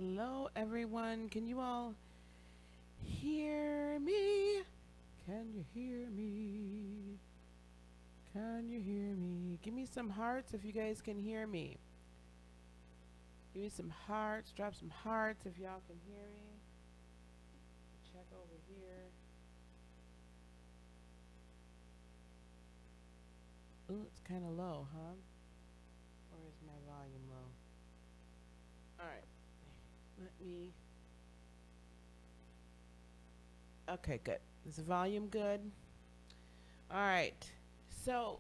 Hello, everyone. Can you all hear me? Can you hear me? Can you hear me? Give me some hearts if you guys can hear me. Give me some hearts. Drop some hearts if y'all can hear me. Check over here. Ooh, it's kind of low, huh? Or is my volume low? All right. Let me. Okay, good. Is the volume good? All right. So,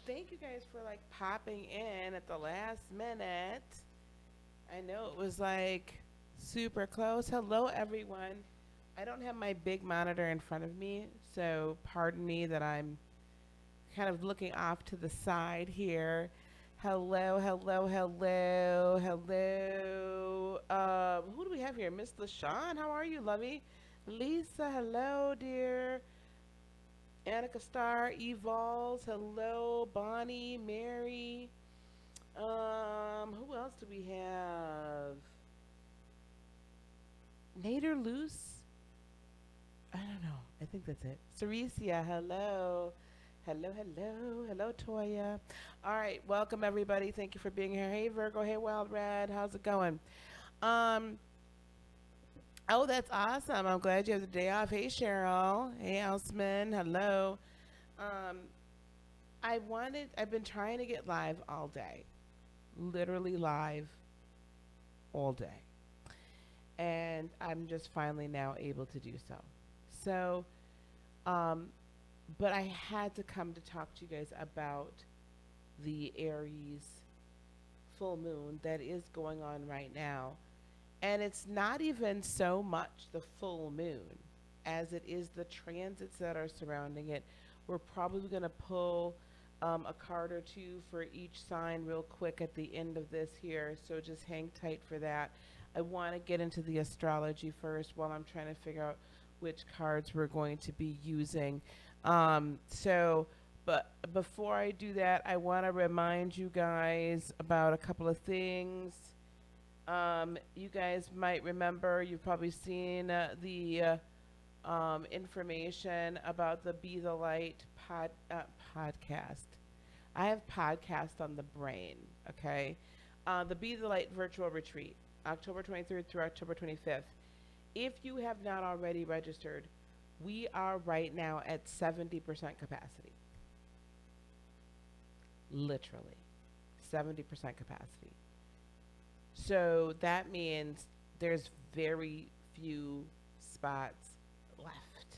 thank you guys for like popping in at the last minute. I know it was like super close. Hello, everyone. I don't have my big monitor in front of me, so pardon me that I'm kind of looking off to the side here. Hello, hello, hello, hello. Who do we have here? Miss LaShawn, how are you, lovey? Lisa, hello, dear. Annika Star, Evolves, hello, Bonnie, Mary. Who else do we have? Nader Luce? I don't know. I think that's it. Ceresia, hello. Hello, hello. Hello, Toya. All right, welcome everybody. Thank you for being here. Hey Virgo, hey Wild Red, how's it going? Um, oh, that's awesome. I'm glad you have the day off. Hey Cheryl. Hey Elsman, hello. Um, I've been trying to get live all day, literally live all day. And I'm just finally now able to do so. So, um, but I had to come to talk to you guys about the Aries full moon that is going on right now. And it's not even so much the full moon as it is the transits that are surrounding it. We're probably going to pull a card or two for each sign real quick at the end of this here. So just hang tight for that. I want to get into the astrology first while I'm trying to figure out which cards we're going to be using. But before I do that, I want to remind you guys about a couple of things. You guys might remember, you've probably seen the information about the Be the Light podcast. I have podcast on the brain, okay? The Be the Light virtual retreat, October 23rd through October 25th. If you have not already registered, we are right now at 70% capacity. Literally, 70% capacity. So that means there's very few spots left.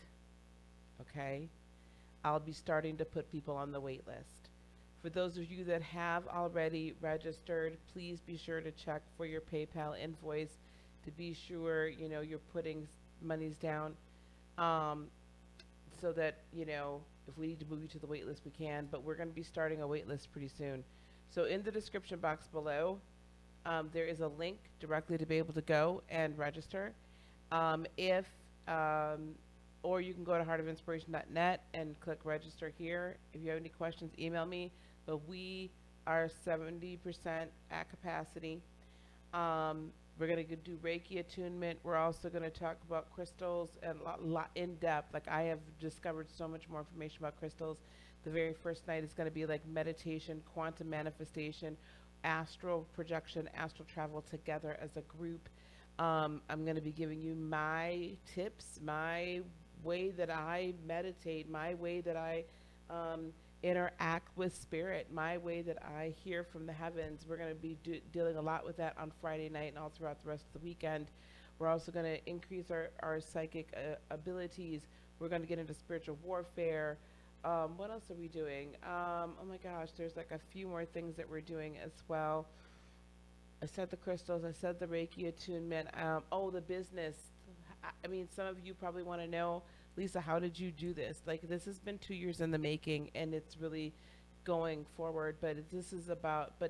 Okay? I'll be starting to put people on the wait list. For those of you that have already registered, please be sure to check for your PayPal invoice to be sure, you're putting monies down, so that, if we need to move you to the wait list, we can. But we're going to be starting a wait list pretty soon. So in the description box below, there is a link directly to be able to go and register. If Or you can go to heartofinspiration.net and click register here. If you have any questions, email me. But we are 70% at capacity. We're going to do Reiki attunement. We're also going to talk about crystals and a lot in depth. Like, I have discovered so much more information about crystals. The very first night is going to be like meditation, quantum manifestation, astral projection, astral travel together as a group. I'm going to be giving you my tips, my way that I meditate, my way that I interact with spirit, my way that I hear from the heavens. We're going to be dealing a lot with that on Friday night and all throughout the rest of the weekend. We're also going to increase our psychic abilities. We're going to get into spiritual warfare. What else are we doing? Oh my gosh, there's like a few more things that we're doing as well. I said the crystals, I said the Reiki attunement. The business. I mean, some of you probably want to know, Lisa, how did you do this? Like, this has been 2 years in the making, and it's really going forward. But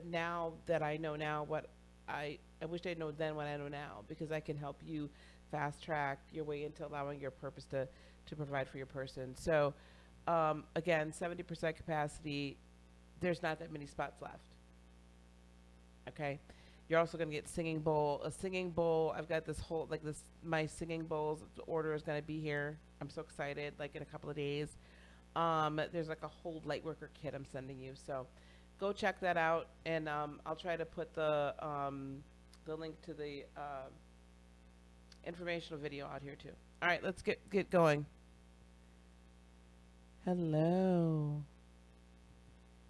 now that I know now what I wish I'd known then what I know now, because I can help you fast track your way into allowing your purpose to provide for your person. So, again, 70% capacity. There's not that many spots left. Okay. You're also going to get a singing bowl. I've got this whole, like this, my singing bowls order is going to be here. I'm so excited, like in a couple of days. There's like a whole lightworker kit I'm sending you. So go check that out. And I'll try to put the link to the informational video out here too. All right, let's get going. Hello.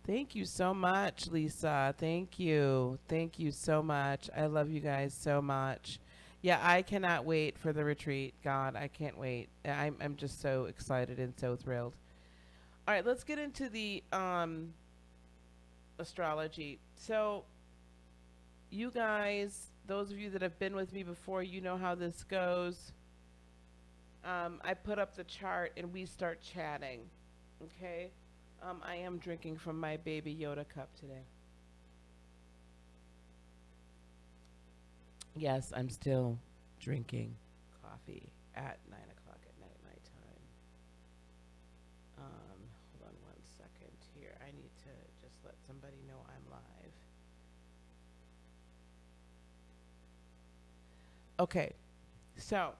Thank you so much, Lisa. Thank you. Thank you so much. I love you guys so much. Yeah, I cannot wait for the retreat. God, I can't wait. I'm just so excited and so thrilled. All right, let's get into the astrology. So, you guys, those of you that have been with me before, you know how this goes. I put up the chart and we start chatting. Okay? I am drinking from my baby Yoda cup today. Yes, I'm still drinking coffee at 9 o'clock at night, my time. Hold on one second here. I need to just let somebody know I'm live. Okay, so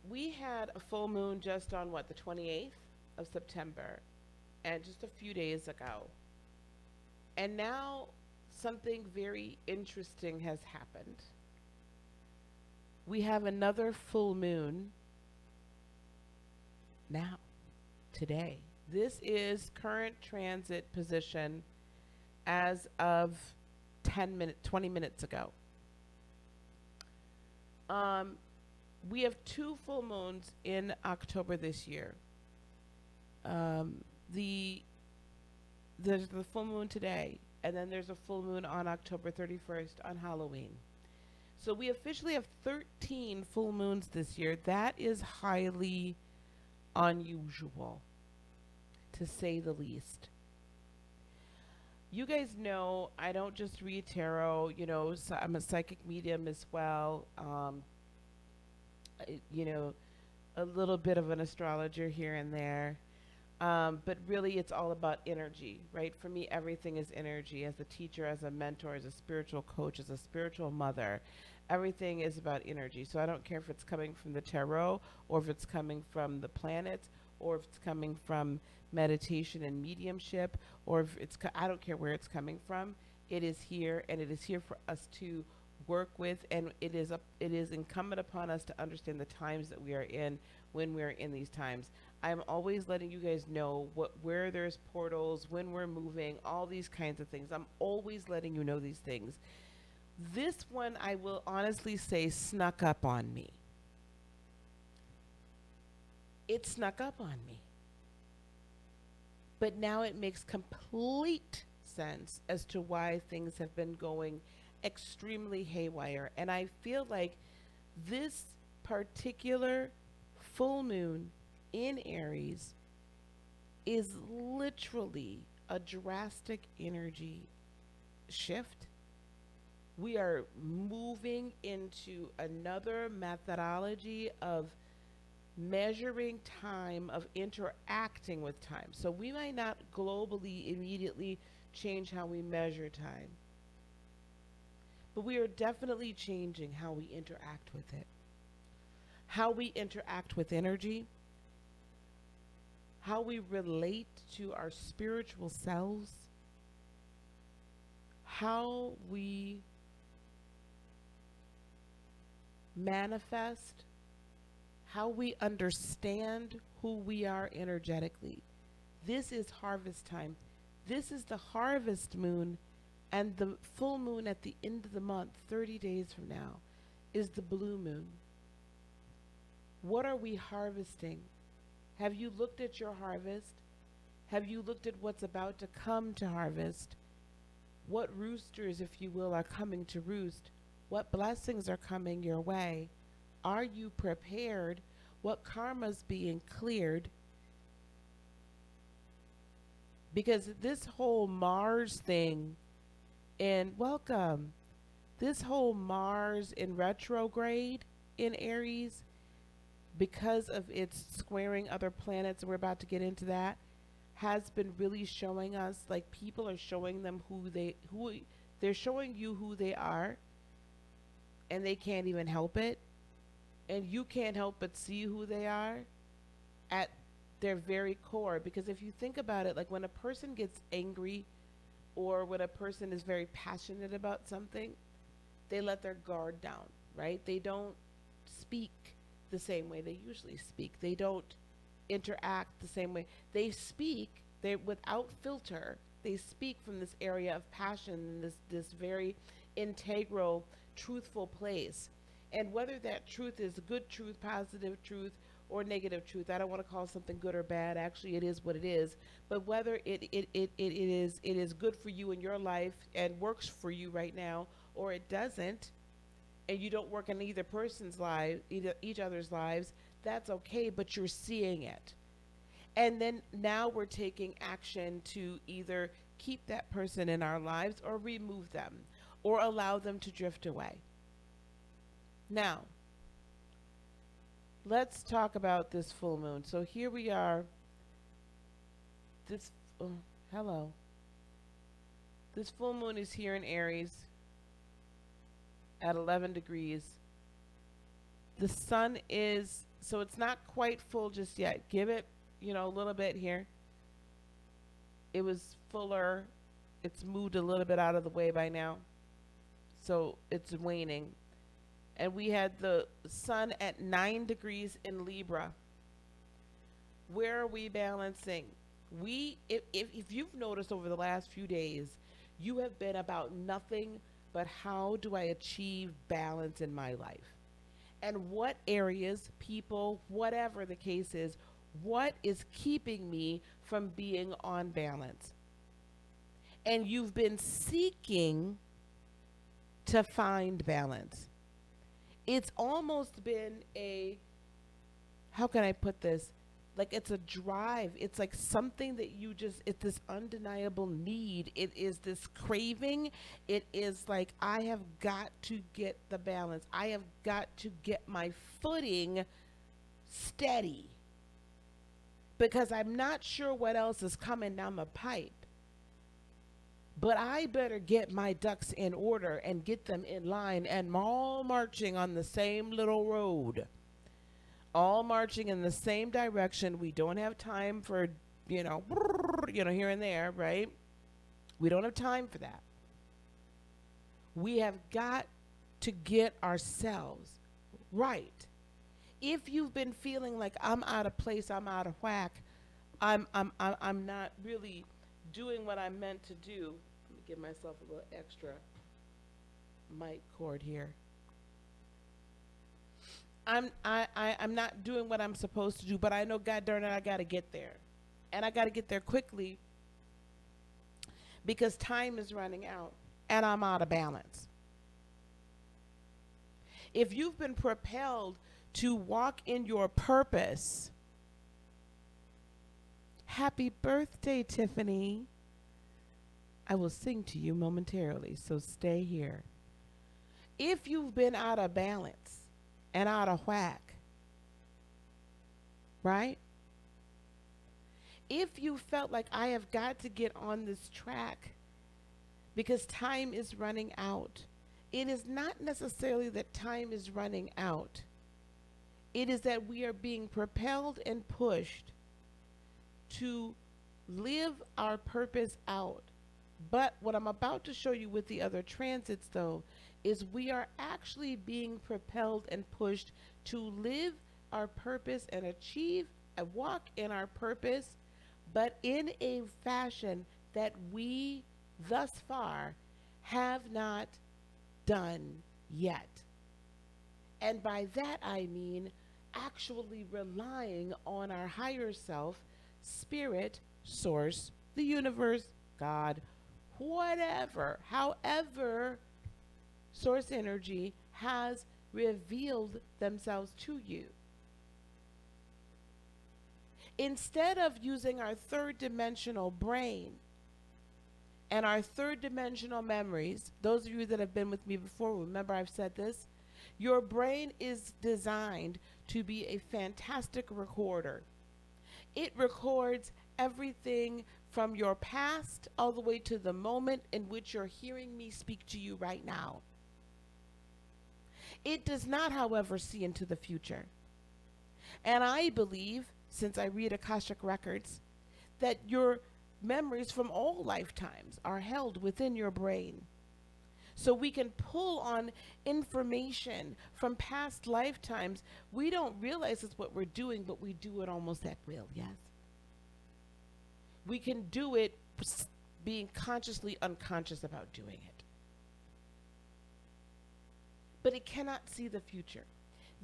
we had a full moon just on what, the 28th of September, and just a few days ago. And now something very interesting has happened. We have another full moon now, today. This is current transit position as of 20 minutes ago. We have two full moons in October this year. There's the full moon today, and then there's a full moon on October 31st on Halloween. So we officially have 13 full moons this year. That is highly unusual, to say the least. You guys know I don't just read tarot, you know, so I'm a psychic medium as well. You know, a little bit of an astrologer here and there. But really, it's all about energy, right? For me, everything is energy. As a teacher, as a mentor, as a spiritual coach, as a spiritual mother, everything is about energy. So I don't care if it's coming from the tarot, or if it's coming from the planets, or if it's coming from meditation and mediumship, or if it's, I don't care where it's coming from. It is here, and it is here for us to work with, and it is incumbent upon us to understand the times that we are in when we're in these times. I'm always letting you guys know where there's portals, when we're moving, all these kinds of things. I'm always letting you know these things. This one, I will honestly say, snuck up on me. It snuck up on me. But now it makes complete sense as to why things have been going extremely haywire. And I feel like this particular full moon in Aries is literally a drastic energy shift. We are moving into another methodology of measuring time, of interacting with time. So we might not globally immediately change how we measure time, but we are definitely changing how we interact with it, how we interact with energy, how we relate to our spiritual selves, how we manifest, how we understand who we are energetically. This is harvest time. This is the harvest moon, and the full moon at the end of the month, 30 days from now, is the blue moon. What are we harvesting? Have you looked at your harvest? Have you looked at what's about to come to harvest? What roosters, if you will, are coming to roost? What blessings are coming your way? Are you prepared? What karma's being cleared? Because this whole Mars thing, and welcome, this whole Mars in retrograde in Aries, because of its squaring other planets, we're about to get into that, has been really showing us, like people are showing them who they're showing you who they are, and they can't even help it, and you can't help but see who they are at their very core. Because if you think about it, like when a person gets angry or when a person is very passionate about something, they let their guard down, right? They don't speak the same way they usually speak. They don't interact the same way. They speak, they without filter. They speak from this area of passion, this very integral, truthful place. And whether that truth is good truth, positive truth, or negative truth, I don't want to call something good or bad. Actually, it is what it is. But whether it is good for you in your life and works for you right now, or it doesn't, and you don't work in either person's life, either each other's lives, that's okay, but you're seeing it. And then now we're taking action to either keep that person in our lives or remove them or allow them to drift away. Now, let's talk about this full moon. So here we are. This, oh, hello. This full moon is here in Aries at 11 degrees. The sun is, so it's not quite full just yet. Give it, a little bit here. It was fuller. It's moved a little bit out of the way by now. So it's waning. And we had the sun at 9 degrees in Libra. Where are we balancing? If you've noticed over the last few days, you have been about nothing but how do I achieve balance in my life? And what areas, people, whatever the case is, what is keeping me from being on balance? And you've been seeking to find balance. It's almost been how can I put this? Like it's a drive. It's like something that it's this undeniable need. It is this craving. It is like, I have got to get the balance. I have got to get my footing steady because I'm not sure what else is coming down the pipe. But I better get my ducks in order and get them in line and all marching on the same little road. All marching in the same direction. We don't have time for, here and there, right? We don't have time for that. We have got to get ourselves right. If you've been feeling like I'm out of place, I'm out of whack, I'm not really doing what I'm meant to do. Let me give myself a little extra mic cord here. I'm not doing what I'm supposed to do, but I know, God darn it, I got to get there. And I got to get there quickly because time is running out and I'm out of balance. If you've been propelled to walk in your purpose, happy birthday, Tiffany. I will sing to you momentarily, so stay here. If you've been out of balance and out of whack, right? If you felt like I have got to get on this track because time is running out, it is not necessarily that time is running out. It is that we are being propelled and pushed to live our purpose out. But what I'm about to show you with the other transits, though, is we are actually being propelled and pushed to live our purpose and achieve and walk in our purpose, but in a fashion that we thus far have not done yet. And by that I mean actually relying on our higher self, spirit, source, the universe, God, whatever, however source energy has revealed themselves to you. Instead of using our third dimensional brain and our third dimensional memories, those of you that have been with me before, remember I've said this, your brain is designed to be a fantastic recorder. It records everything from your past all the way to the moment in which you're hearing me speak to you right now. It does not, however, see into the future. And I believe, since I read Akashic records, that your memories from all lifetimes are held within your brain. So we can pull on information from past lifetimes. We don't realize it's what we're doing, but we do it almost at will, yes? We can do it being consciously unconscious about doing it. But it cannot see the future.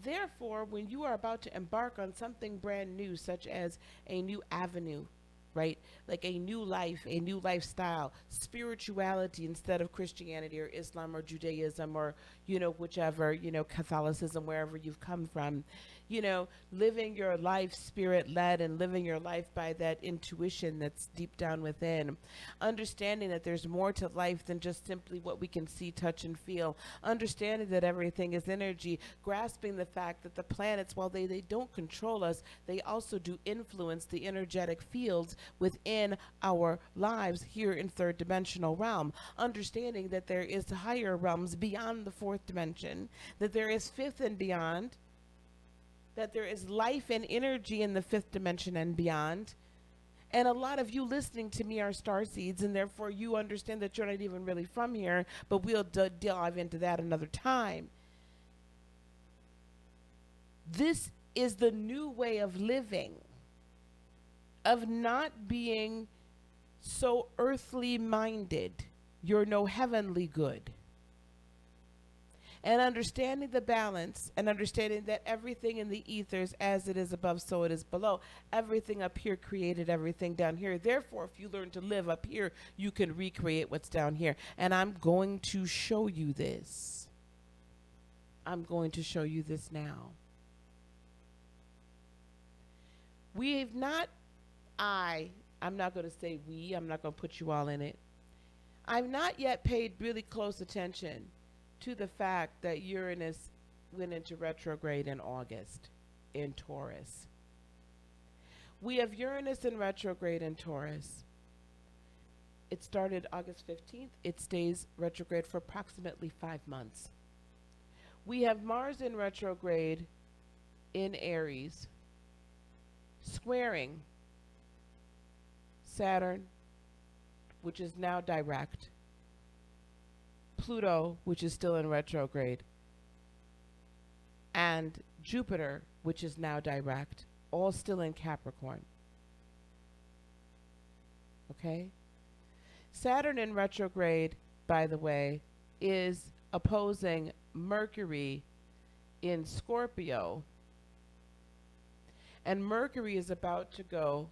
Therefore, when you are about to embark on something brand new, such as a new avenue, right? Like a new life, a new lifestyle, spirituality instead of Christianity or Islam or Judaism or, whichever, Catholicism, wherever you've come from, living your life spirit-led and living your life by that intuition that's deep down within. Understanding that there's more to life than just simply what we can see, touch, and feel. Understanding that everything is energy. Grasping the fact that the planets, while they don't control us, they also do influence the energetic fields within our lives here in third dimensional realm. Understanding that there is higher realms beyond the fourth dimension, that there is fifth and beyond, that there is life and energy in the fifth dimension and beyond. And a lot of you listening to me are starseeds, and therefore you understand that you're not even really from here, but we'll dive into that another time. This is the new way of living, of not being so earthly minded. You're no heavenly good. And understanding the balance and understanding that everything in the ethers, as it is above, so it is below. Everything up here created everything down here. Therefore, if you learn to live up here, you can recreate what's down here. And I'm going to show you this. I'm going to show you this now. We've not, I'm not going to say we, I'm not going to put you all in it. I've not yet paid really close attention to the fact that Uranus went into retrograde in August in Taurus. We have Uranus in retrograde in Taurus. It started August 15th. It stays retrograde for approximately 5 months. We have Mars in retrograde in Aries, squaring Saturn, which is now direct, Pluto, which is still in retrograde, and Jupiter, which is now direct, all still in Capricorn. Okay? Saturn in retrograde, by the way, is opposing Mercury in Scorpio, and Mercury is about to go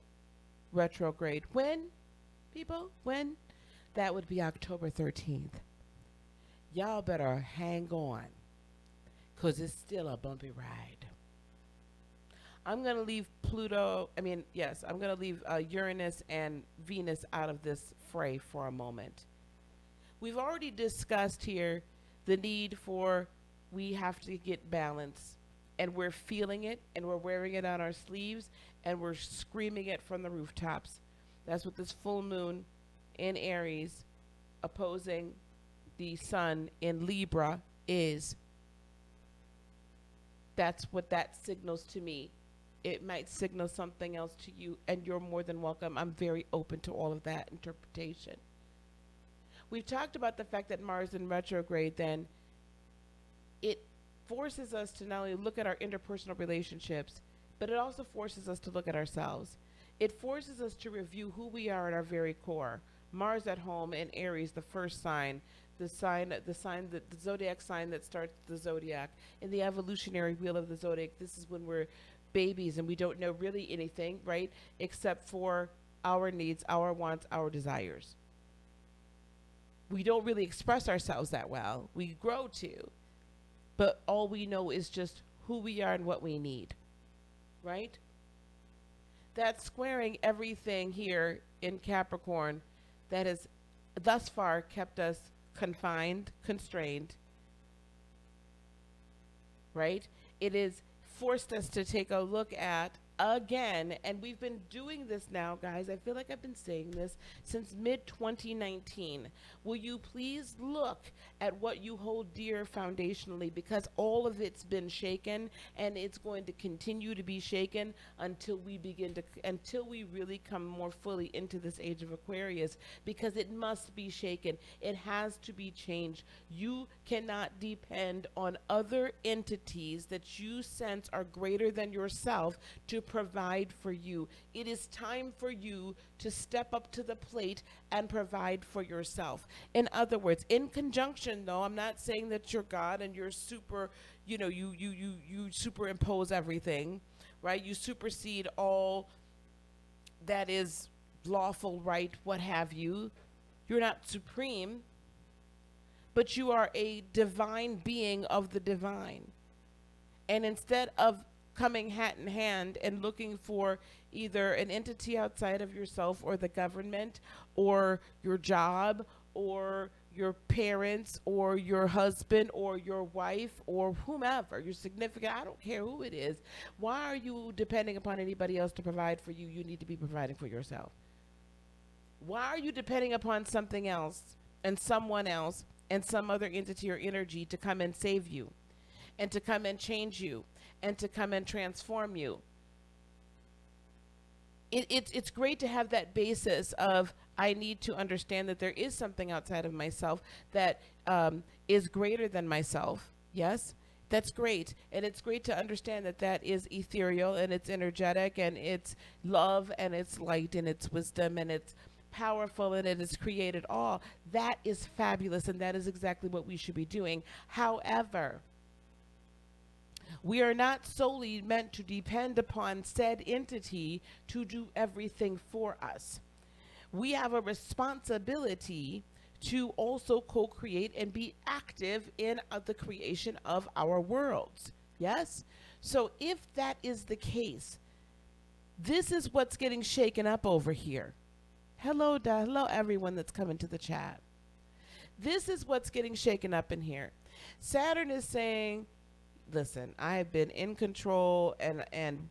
retrograde. When, people? When? That would be October 13th. Y'all better hang on, because it's still a bumpy ride. I'm going to leave I'm going to leave Uranus and Venus out of this fray for a moment. We've already discussed here the need for, we have to get balance, and we're feeling it, and we're wearing it on our sleeves, and we're screaming it from the rooftops. That's what this full moon in Aries opposing the sun in Libra is. That's what that signals to me. It might signal something else to you, and you're more than welcome. I'm very open to all of that interpretation. We've talked about the fact that Mars in retrograde, then it forces us to not only look at our interpersonal relationships, but it also forces us to look at ourselves. It forces us to review who we are at our very core. Mars at home in Aries, the first sign, the zodiac sign that starts the zodiac. In the evolutionary wheel of the zodiac, this is when we're babies and we don't know really anything, right? Except for our needs, our wants, our desires. We don't really express ourselves that well. We grow to, but all we know is just who we are and what we need, right? That's squaring everything here in Capricorn that has thus far kept us confined, constrained, right? It has forced us to take a look at again, and we've been doing this now, guys. I feel like I've been saying this since mid 2019. Will you please look at what you hold dear foundationally, because all of it's been shaken and it's going to continue to be shaken until until we really come more fully into this age of Aquarius, because it must be shaken. It has to be changed. You cannot depend on other entities that you sense are greater than yourself to provide for you. It is time for you to step up to the plate and provide for yourself. In other words, in conjunction, though, I'm not saying that you're God and you're super, you superimpose everything, right? You supersede all that is lawful, right, what have you. You're not supreme, but you are a divine being of the divine. And instead of coming hat in hand and looking for either an entity outside of yourself or the government or your job or your parents or your husband or your wife or whomever, your significant, I don't care who it is, why are you depending upon anybody else to provide for you? You need to be providing for yourself. Why are you depending upon something else and someone else and some other entity or energy to come and save you and to come and change you and to come and transform you? It's great to have that basis of, I need to understand that there is something outside of myself that is greater than myself. Yes, that's great. And it's great to understand that that is ethereal and it's energetic and it's love and it's light and it's wisdom and it's powerful and it has created all. That is fabulous, and that is exactly what we should be doing. However, we are not solely meant to depend upon said entity to do everything for us. We have a responsibility to also co-create and be active in the creation of our worlds. Yes? So if that is the case, this is what's getting shaken up over here. Hello, hello everyone that's coming to the chat. This is what's getting shaken up in here. Saturn is saying, listen, I have been in control and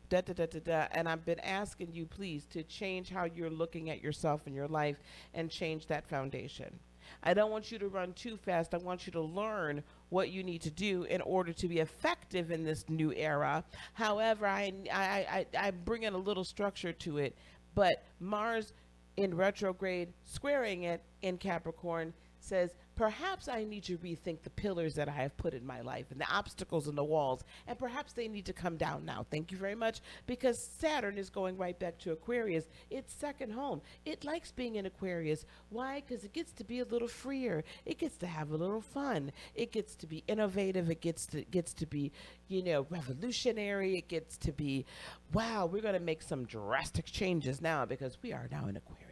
da da da da da, and I've been asking you please to change how you're looking at yourself and your life and change that foundation. I don't want you to run too fast. I want you to learn what you need to do in order to be effective in this new era. However, I bring in a little structure to it, but Mars in retrograde squaring it in Capricorn says, perhaps I need to rethink the pillars that I have put in my life and the obstacles and the walls, and perhaps they need to come down now. Thank you very much, because Saturn is going right back to Aquarius. It's second home. It likes being in Aquarius. Why? Because it gets to be a little freer. It gets to have a little fun. It gets to be innovative. It gets to be, revolutionary. It gets to be, wow, we're going to make some drastic changes now because we are now in Aquarius.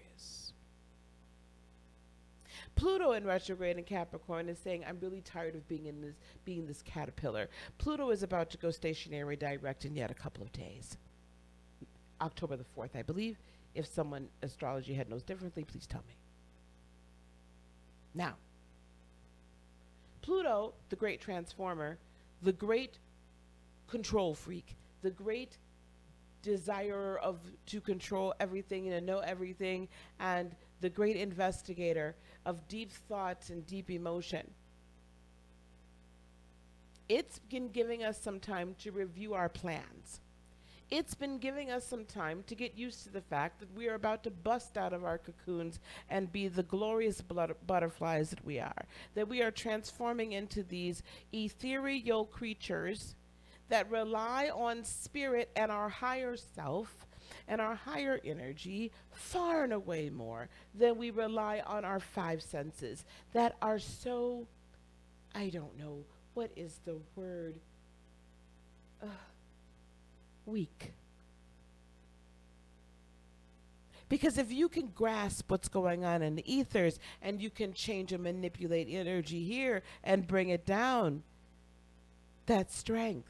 Pluto in retrograde in Capricorn is saying, I'm really tired of being this caterpillar. Pluto is about to go stationary direct in yet a couple of days. October the 4th, I believe. If someone astrology head knows differently, please tell me. Now, Pluto, the great transformer, the great control freak, the great desire to control everything and to know everything, and the great investigator of deep thoughts and deep emotion. It's been giving us some time to review our plans. It's been giving us some time to get used to the fact that we are about to bust out of our cocoons and be the glorious butterflies that we are. That we are transforming into these ethereal creatures that rely on spirit and our higher self and our higher energy far and away more than we rely on our five senses that are so, I don't know, what is the word? Weak. Because if you can grasp what's going on in the ethers and you can change and manipulate energy here and bring it down, that's strength.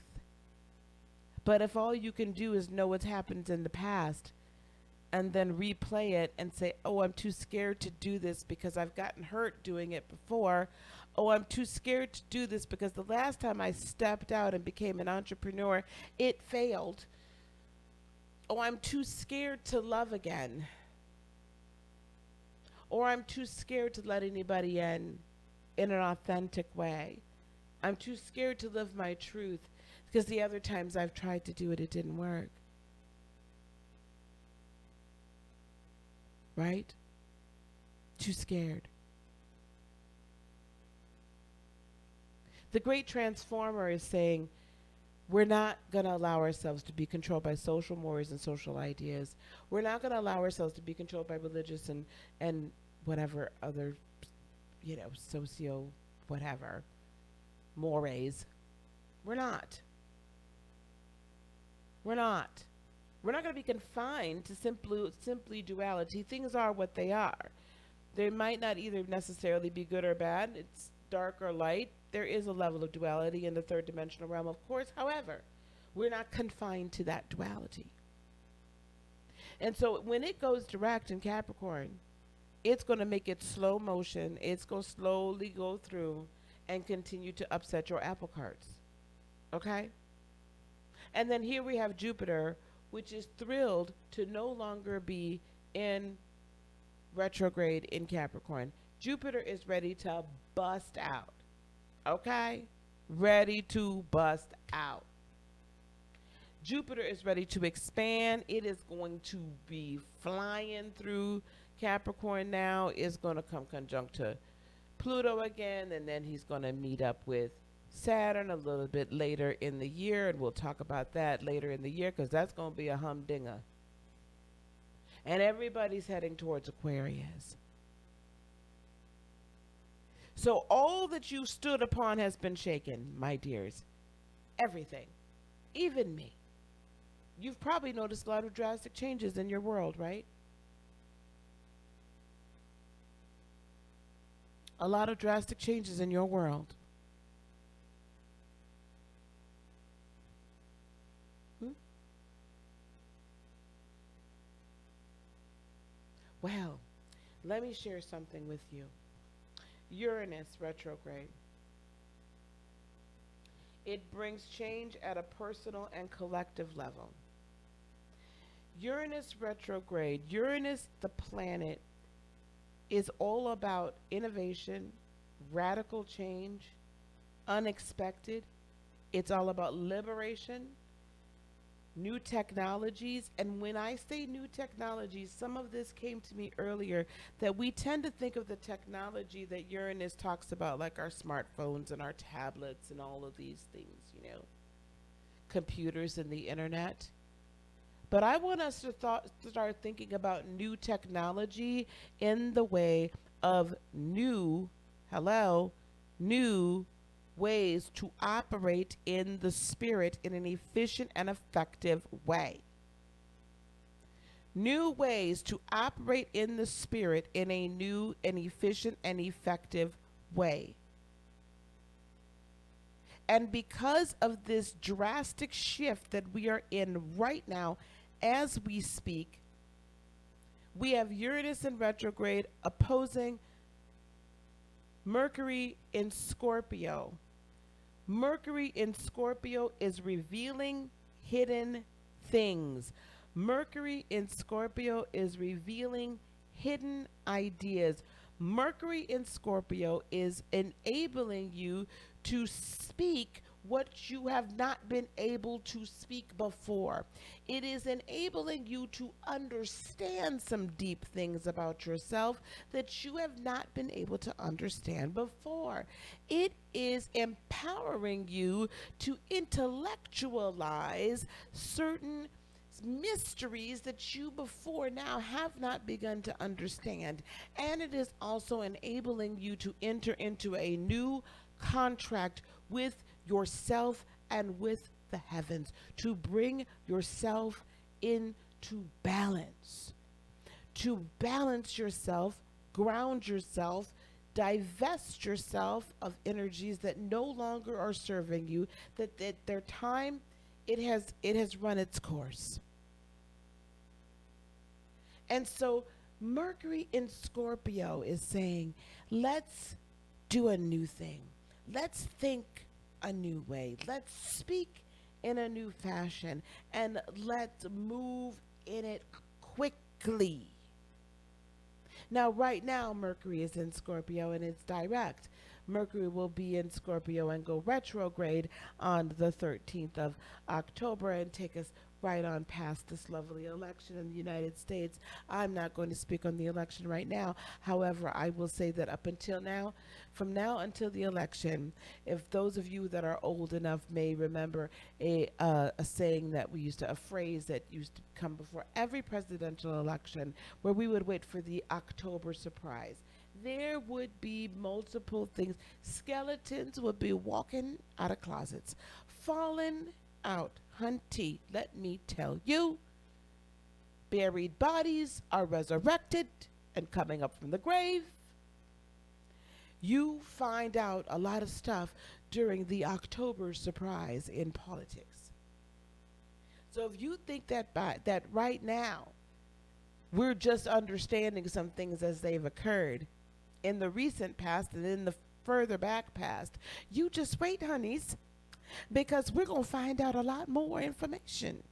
But if all you can do is know what's happened in the past and then replay it and say, oh, I'm too scared to do this because I've gotten hurt doing it before. Oh, I'm too scared to do this because the last time I stepped out and became an entrepreneur, it failed. Oh, I'm too scared to love again. Or I'm too scared to let anybody in an authentic way. I'm too scared to live my truth because the other times I've tried to do it, it didn't work. Right? Too scared. The great transformer is saying we're not going to allow ourselves to be controlled by social mores and social ideas. We're not going to allow ourselves to be controlled by religious and whatever other, socio whatever mores. We're not. We're not. We're not going to be confined to simply duality. Things are what they are. They might not either necessarily be good or bad. It's dark or light. There is a level of duality in the third dimensional realm, of course. However, we're not confined to that duality. And so when it goes direct in Capricorn, it's going to make it slow motion. It's going to slowly go through and continue to upset your apple carts. Okay? And then here we have Jupiter, which is thrilled to no longer be in retrograde in Capricorn. Jupiter is ready to bust out. Okay? Ready to bust out. Jupiter is ready to expand. It is going to be flying through Capricorn now. It's going to come conjunct to Pluto again, and then he's going to meet up with Saturn a little bit later in the year, and we'll talk about that later in the year because that's going to be a humdinger. And everybody's heading towards Aquarius. So all that you stood upon has been shaken, my dears. Everything. Even me. You've probably noticed a lot of drastic changes in your world, right? A lot of drastic changes in your world. Well, let me share something with you. Uranus retrograde. It brings change at a personal and collective level. Uranus retrograde, Uranus, the planet, is all about innovation, radical change, unexpected. It's all about liberation, new technologies. And when I say new technologies, some of this came to me earlier, that we tend to think of the technology that Uranus talks about, like our smartphones and our tablets and all of these things, computers and the internet. But I want us to start thinking about new technology in the way of new ways to operate in the spirit in an efficient and effective way. New ways to operate in the spirit in a new and efficient and effective way. And because of this drastic shift that we are in right now, as we speak, we have Uranus in retrograde opposing Mercury in Scorpio. Mercury in Scorpio is revealing hidden things. Mercury in Scorpio is revealing hidden ideas. Mercury in Scorpio is enabling you to speak what you have not been able to speak before. It is enabling you to understand some deep things about yourself that you have not been able to understand before. It is empowering you to intellectualize certain mysteries that you before now have not begun to understand. And it is also enabling you to enter into a new contract with yourself and with the heavens, to bring yourself into balance, to balance yourself, ground yourself, divest yourself of energies that no longer are serving you, that their time, it has run its course. And so Mercury in Scorpio is saying, let's do a new thing. Let's think a new way. Let's speak in a new fashion, and let's move in it quickly. Now, right now, Mercury is in Scorpio and it's direct. Mercury will be in Scorpio and go retrograde on the 13th of October and take us right on past this lovely election in the United States. I'm not going to speak on the election right now. However, I will say that up until now, from now until the election, if those of you that are old enough may remember a saying that we used to, a phrase that used to come before every presidential election, where we would wait for the October surprise. There would be multiple things. Skeletons would be walking out of closets, falling out. Hunty, let me tell you, buried bodies are resurrected and coming up from the grave. You find out a lot of stuff during the October surprise in politics. So if you think that right now we're just understanding some things as they've occurred in the recent past and in the further back past, you just wait, honeys, because we're going to find out a lot more information.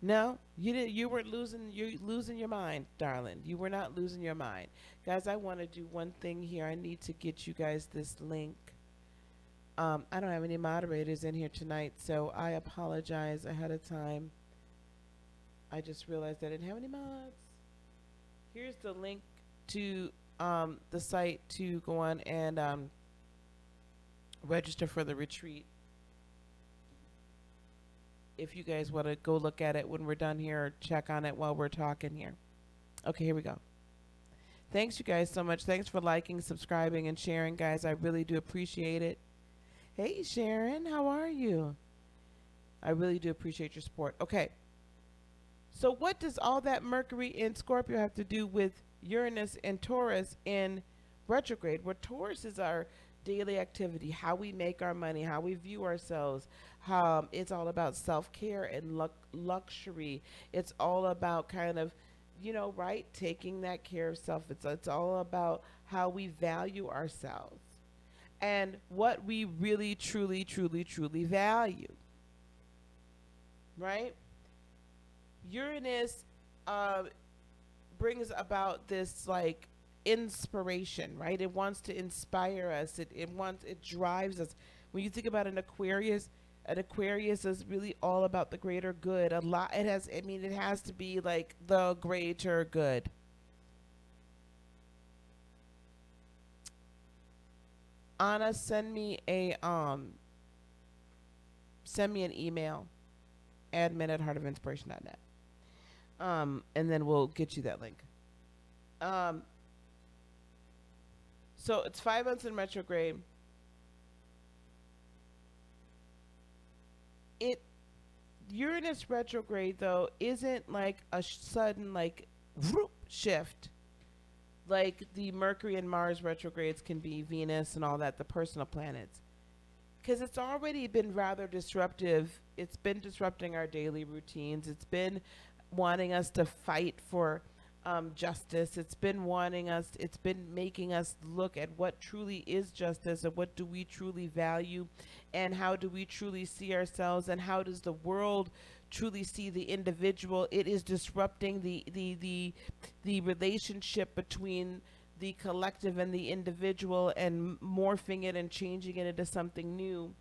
No, you didn't. You weren't losing. You're losing your mind, darling. You were not losing your mind, guys. I want to do one thing here. I need to get you guys this link. I don't have any moderators in here tonight, so I apologize ahead of time. I just realized I didn't have any mods. Here's the link to the site to go on and register for the retreat. If you guys want to go look at it when we're done here, or check on it while we're talking here. Okay, here we go. Thanks, you guys, so much. Thanks for liking, subscribing, and sharing, guys. I really do appreciate it. Hey, Sharon, how are you? I really do appreciate your support. Okay. So what does all that Mercury in Scorpio have to do with Uranus and Taurus in retrograde? Well, Taurus is our daily activity, how we make our money, how we view ourselves. It's all about self-care and luxury. It's all about kind of, right, taking that care of self. It's all about how we value ourselves and what we really, truly, truly, truly value, right? Uranus brings about this like inspiration, right? It wants to inspire us. It drives us. When you think about an Aquarius is really all about the greater good. It has to be like the greater good. Anna, send me an email, admin@heartofinspiration.net. And then we'll get you that link. So it's 5 months in retrograde. Uranus retrograde, though, isn't like a sudden like whoop shift like the Mercury and Mars retrogrades can be, Venus and all that, the personal planets. Because it's already been rather disruptive. It's been disrupting our daily routines. It's been wanting us to fight for justice. It's been making us look at what truly is justice and what do we truly value and how do we truly see ourselves and how does the world truly see the individual. It is disrupting the relationship between the collective and the individual and morphing it and changing it into something new.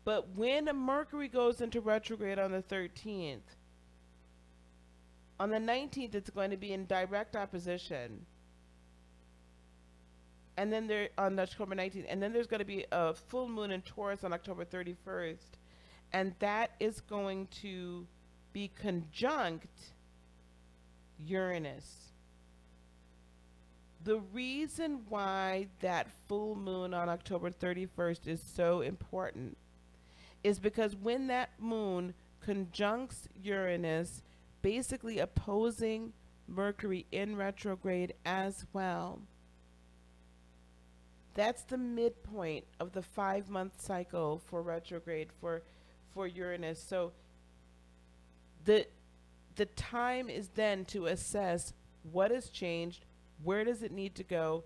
But when Mercury goes into retrograde on the 13th, on the 19th, it's going to be in direct opposition. And then on October 19th, and then there's going to be a full moon in Taurus on October 31st. And that is going to be conjunct Uranus. The reason why that full moon on October 31st is so important is because when that moon conjuncts Uranus, basically opposing Mercury in retrograde as well, that's the midpoint of the 5-month cycle for retrograde for Uranus. So the time is then to assess what has changed, Where does it need to go?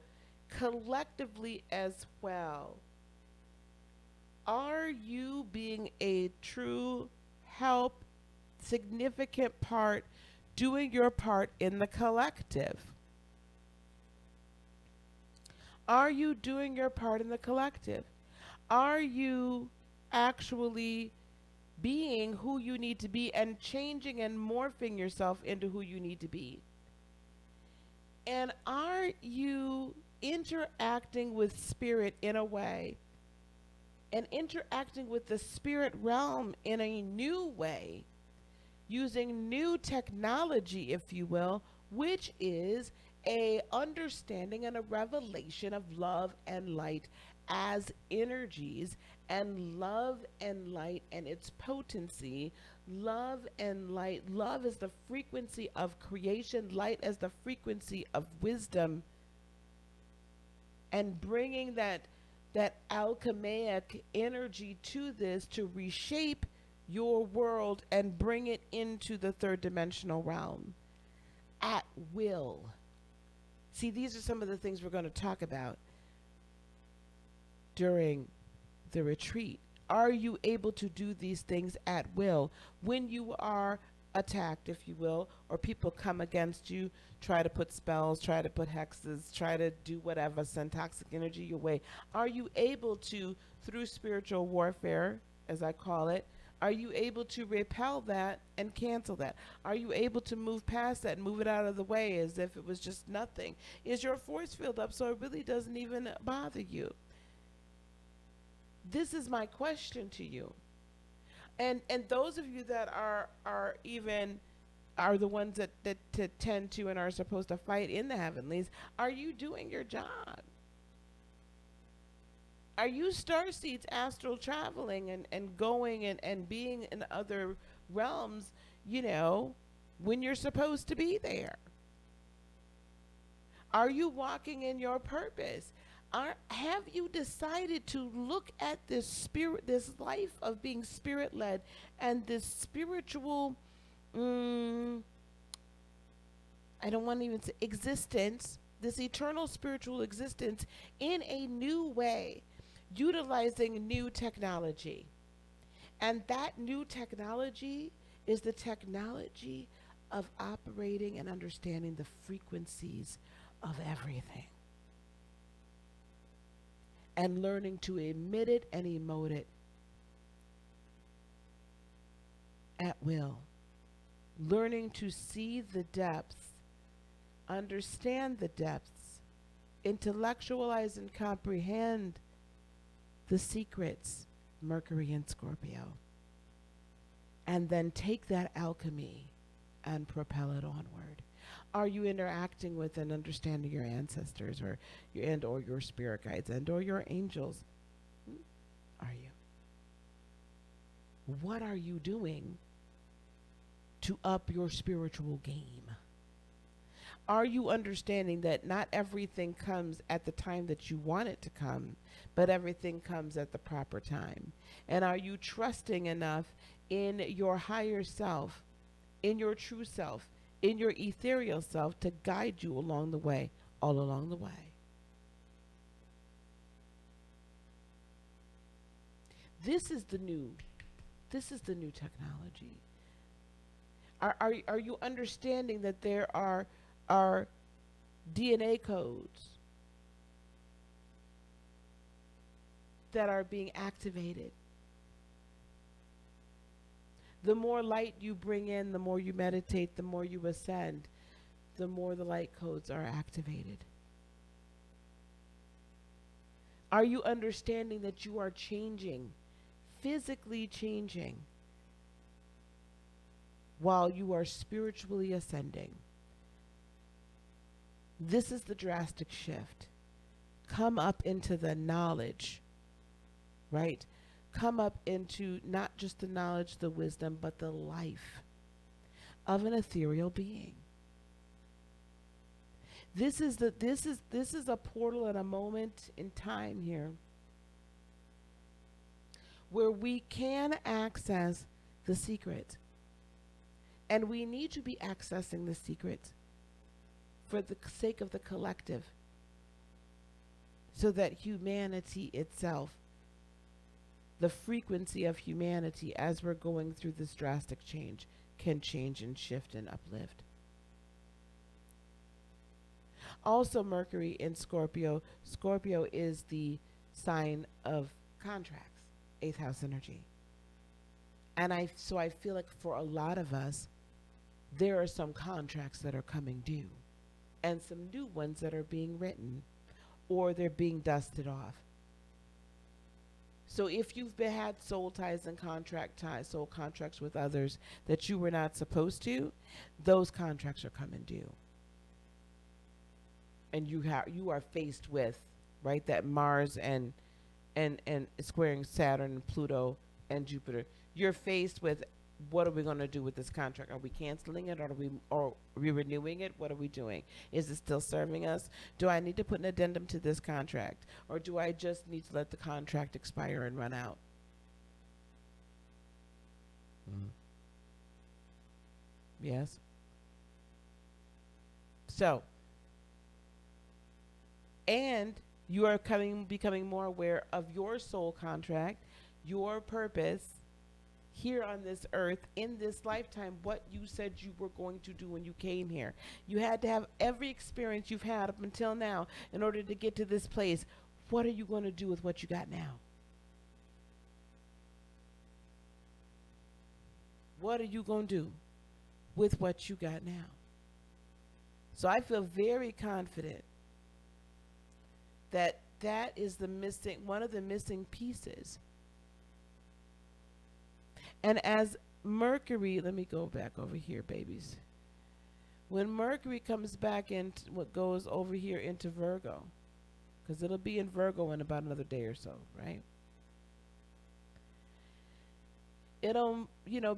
Collectively as well. Are you being a true help, significant part, doing your part in the collective? Are you doing your part in the collective? Are you actually being who you need to be and changing and morphing yourself into who you need to be? And are you interacting with spirit in a way and interacting with the spirit realm in a new way, using new technology, if you will, which is a understanding and a revelation of love and light as energies, and love and light and its potency. Love and light, love is the frequency of creation, light as the frequency of wisdom, and bringing that alchemaic energy to this to reshape your world and bring it into the third dimensional realm at will. See, these are some of the things we're going to talk about during the retreat. Are you able to do these things at will when you are attacked, if you will, or people come against you, try to put spells, try to put hexes, try to do whatever, send toxic energy your way? Are you able to, through spiritual warfare, as I call it, are you able to repel that and cancel that? Are you able to move past that and move it out of the way as if it was just nothing? Is your force field up so it really doesn't even bother you? This is my question to you. And those of you that are even are the ones that tend to and are supposed to fight in the heavenlies, are you doing your job? Are you starseeds astral traveling and going and being in other realms, you know, when you're supposed to be there? Are you walking in your purpose? Have you decided to look at this spirit, this life of being spirit led, and this spiritual, I don't want to even say existence, this eternal spiritual existence in a new way, utilizing new technology? And that new technology is the technology of operating and understanding the frequencies of everything, and learning to emit it and emote it at will. Learning to see the depths, understand the depths, intellectualize and comprehend the secrets, Mercury and Scorpio, and then take that alchemy and propel it onward. Are you interacting with and understanding your ancestors or your spirit guides or your angels? Are you? What are you doing to up your spiritual game? Are you understanding that not everything comes at the time that you want it to come, but everything comes at the proper time? And are you trusting enough in your higher self, in your true self, in your ethereal self to guide you along the way, all along the way? This is the new technology. Are you understanding that there are DNA codes that are being activated? The more light you bring in, the more you meditate, the more you ascend, the more the light codes are activated. Are you understanding that you are changing, physically changing, while you are spiritually ascending? This is the drastic shift. Come up into the knowledge, right? Come up into not just the knowledge, the wisdom, but the life of an ethereal being. This is a portal and a moment in time here where we can access the secret. And we need to be accessing the secret for the sake of the collective, so that humanity itself, the frequency of humanity as we're going through this drastic change, can change and shift and uplift. Also, Mercury in Scorpio. Scorpio is the sign of contracts, 8th house energy. And I feel like for a lot of us, there are some contracts that are coming due and some new ones that are being written, or they're being dusted off. So if you've had soul ties and soul contracts with others that you were not supposed to, those contracts are coming due. And you are faced with, right, that Mars and squaring Saturn and Pluto and Jupiter. You're faced with, what are we going to do with this contract? Are we canceling it, or are we renewing it? What are we doing? Is it still serving us? Do I need to put an addendum to this contract, or do I just need to let the contract expire and run out? Yes. So, and you are becoming more aware of your soul contract, your purpose here on this earth, in this lifetime, what you said you were going to do when you came here. You had to have every experience you've had up until now in order to get to this place. What are you going to do with what you got now? What are you going to do with what you got now? So I feel very confident that that is one of the missing pieces. And as Mercury, let me go back over here, babies. When Mercury comes back into what goes over here into Virgo, because it'll be in Virgo in about another day or so, right? It'll,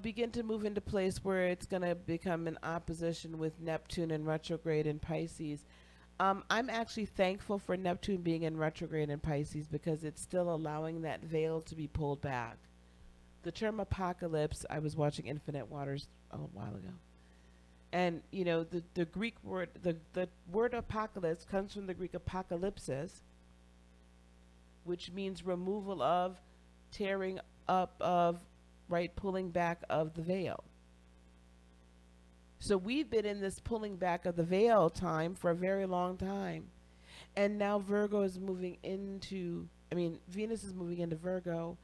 begin to move into place where it's going to become in opposition with Neptune in retrograde in Pisces. I'm actually thankful for Neptune being in retrograde in Pisces, because it's still allowing that veil to be pulled back. The term apocalypse, I was watching Infinite Waters a while ago. And, the Greek word, the word apocalypse comes from the Greek apocalypsis, which means removal of, tearing up of, right, pulling back of the veil. So we've been in this pulling back of the veil time for a very long time. And now Virgo is moving into, Venus is moving into Virgo.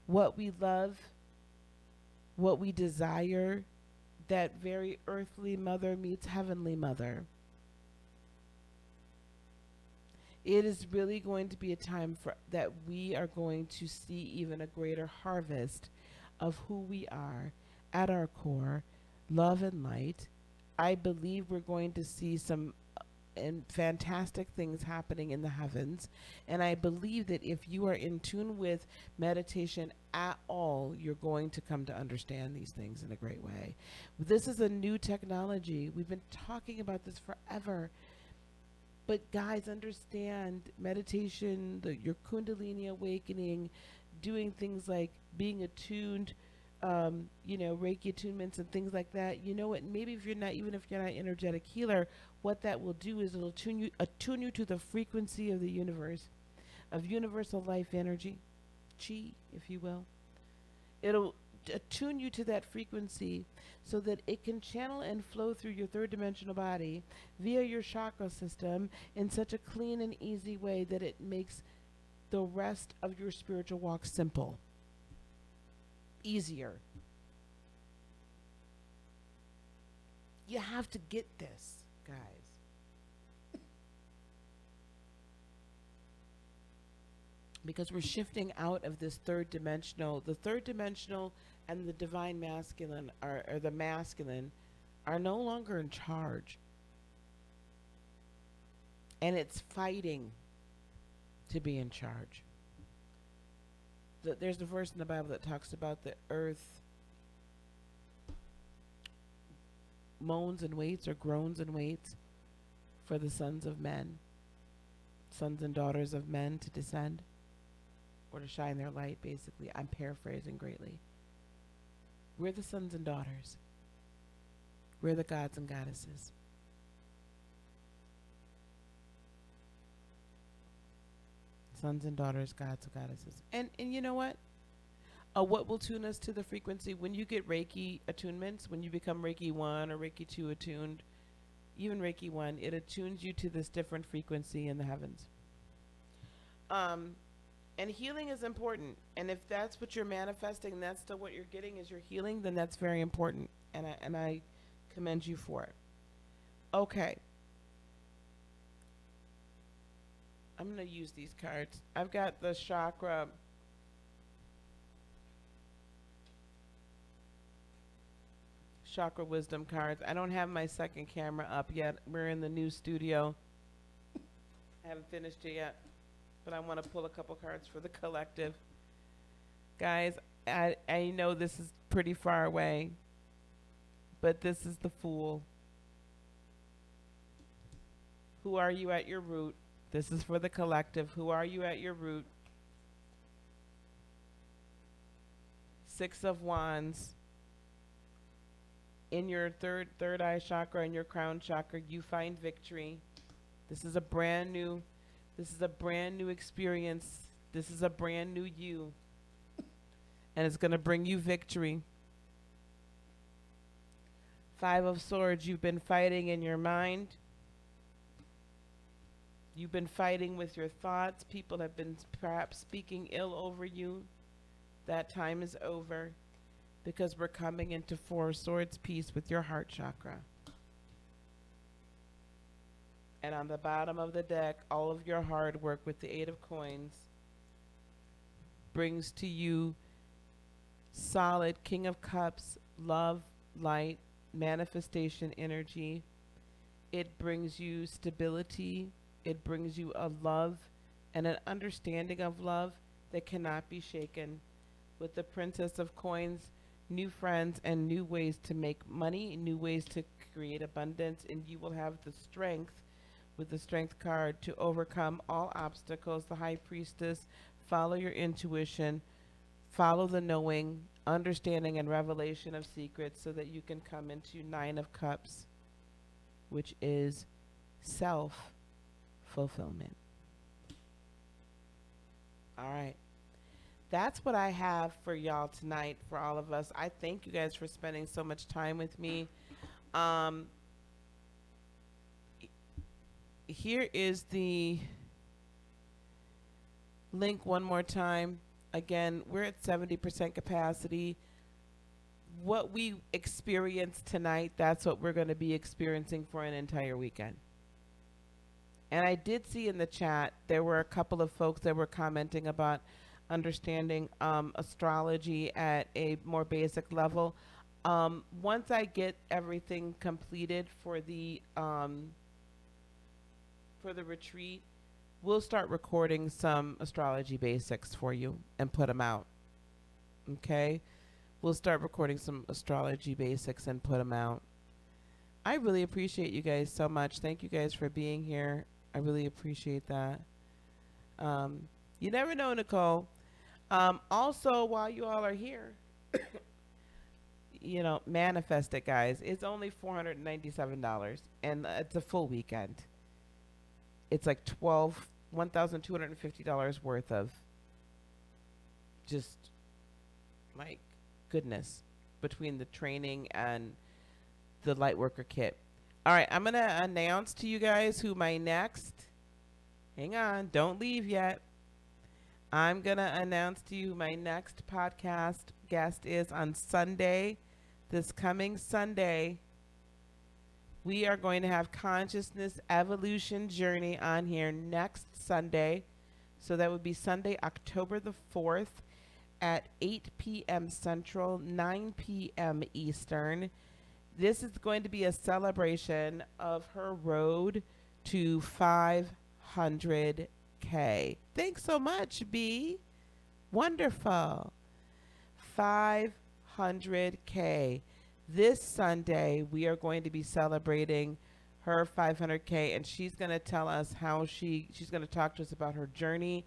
What we love, what we desire, that very earthly mother meets heavenly mother. It is really going to be a time that we are going to see even a greater harvest of who we are at our core, love and light. I believe we're going to see some fantastic things happening in the heavens. And I believe that if you are in tune with meditation at all, you're going to come to understand these things in a great way. This is a new technology. We've been talking about this forever. But guys, understand meditation, your Kundalini awakening, doing things like being attuned, Reiki attunements and things like that. Maybe if you're not an energetic healer, what that will do is it'll attune you to the frequency of the universe, of universal life energy, chi, if you will. It'll attune you to that frequency so that it can channel and flow through your third dimensional body via your chakra system in such a clean and easy way that it makes the rest of your spiritual walk simple, easier. You have to get this, guys. Because we're shifting out of this third dimensional. The third dimensional and the divine masculine or the masculine are no longer in charge. And it's fighting to be in charge. There's a verse in the Bible that talks about the earth moans and waits, or groans and waits, for the sons of men, sons and daughters of men to descend, or to shine their light, basically. I'm paraphrasing greatly. We're the sons and daughters. We're the gods and goddesses. sons and daughters, gods and goddesses. And you know what will tune us to the frequency when you get Reiki attunements, when you become Reiki 1 or Reiki 2 attuned, even Reiki 1, it attunes you to this different frequency in the heavens. And healing is important. And if that's what you're manifesting, that's still what you're getting is your healing, then that's very important. And I commend you for it. Okay. I'm going to use these cards. I've got the chakra wisdom cards. I don't have my second camera up yet. We're in the new studio. I haven't finished it yet, but I want to pull a couple cards for the collective. Guys, I know this is pretty far away, but this is the Fool. Who are you at your root? This is for the collective. Who are you at your root? Six of Wands. In your third eye chakra and your crown chakra, you find victory. This is a brand new experience. This is a brand new you. And it's going to bring you victory. Five of Swords, you've been fighting in your mind. You've been fighting with your thoughts. People have been perhaps speaking ill over you. That time is over because we're coming into Four of Swords peace with your heart chakra. And on the bottom of the deck, all of your hard work with the Eight of Coins brings to you solid King of Cups, love, light, manifestation energy. It brings you stability. It brings you a love and an understanding of love that cannot be shaken. With the Princess of Coins, new friends and new ways to make money, new ways to create abundance, and you will have the strength with the Strength card to overcome all obstacles. The High Priestess, follow your intuition, follow the knowing, understanding, and revelation of secrets so that you can come into Nine of Cups, which is self-fulfillment. All right. That's what I have for y'all tonight, for all of us. I thank you guys for spending so much time with me. Here is the link one more time. Again, we're at 70% capacity. What we experienced tonight, that's what we're going to be experiencing for an entire weekend. And I did see in the chat, there were a couple of folks that were commenting about understanding astrology at a more basic level. Once I get everything completed for the retreat, we'll start recording some astrology basics for you and put them out. Okay? We'll start recording some astrology basics and put them out. I really appreciate you guys so much. Thank you guys for being here. I really appreciate that. You never know, Nicole. Also, while you all are here, you know, manifest it, guys. It's only $497, and it's a full weekend. It's like $1,250 worth of just, my goodness, between the training and the Lightworker kit. All right, I'm going to announce to you guys who my next, hang on, don't leave yet. I'm going to announce to you who my next podcast guest is on Sunday, this coming Sunday. We are going to have Consciousness Evolution Journey on here next Sunday. So that would be Sunday, October the 4th at 8 p.m. Central, 9 p.m. Eastern. This is going to be a celebration of her road to 500K. Thanks so much, B. Wonderful. 500K. This Sunday, we are going to be celebrating her 500K, and she's going to tell us how she's going to talk to us about her journey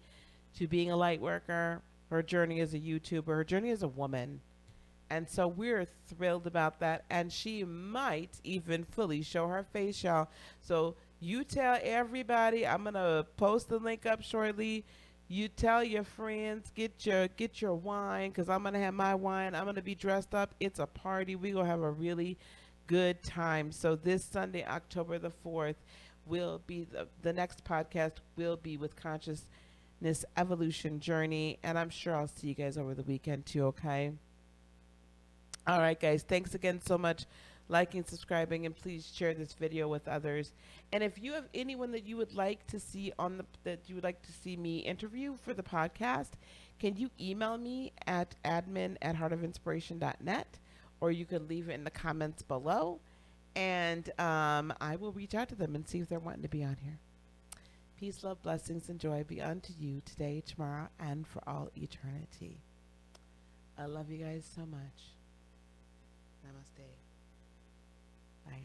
to being a light worker, her journey as a YouTuber, her journey as a woman. And so we're thrilled about that, and she might even fully show her face, y'all. So you tell everybody. I'm going to post the link up shortly. You tell your friends, get your wine, cause I'm gonna have my wine. I'm gonna be dressed up. It's a party. We gonna have a really good time. So this Sunday, October the 4th, will be the next podcast will be with Consciousness Evolution Journey, and I'm sure I'll see you guys over the weekend too. Okay. All right, guys. Thanks again so much. Liking, subscribing, and please share this video with others. And if you have anyone that you would like to see that you would like to see me interview for the podcast, can you email me at admin@heartofinspiration.net, or you can leave it in the comments below, and I will reach out to them and see if they're wanting to be on here. Peace, love, blessings, and joy be unto you today, tomorrow, and for all eternity. I love you guys so much. Namaste. Bye, guys.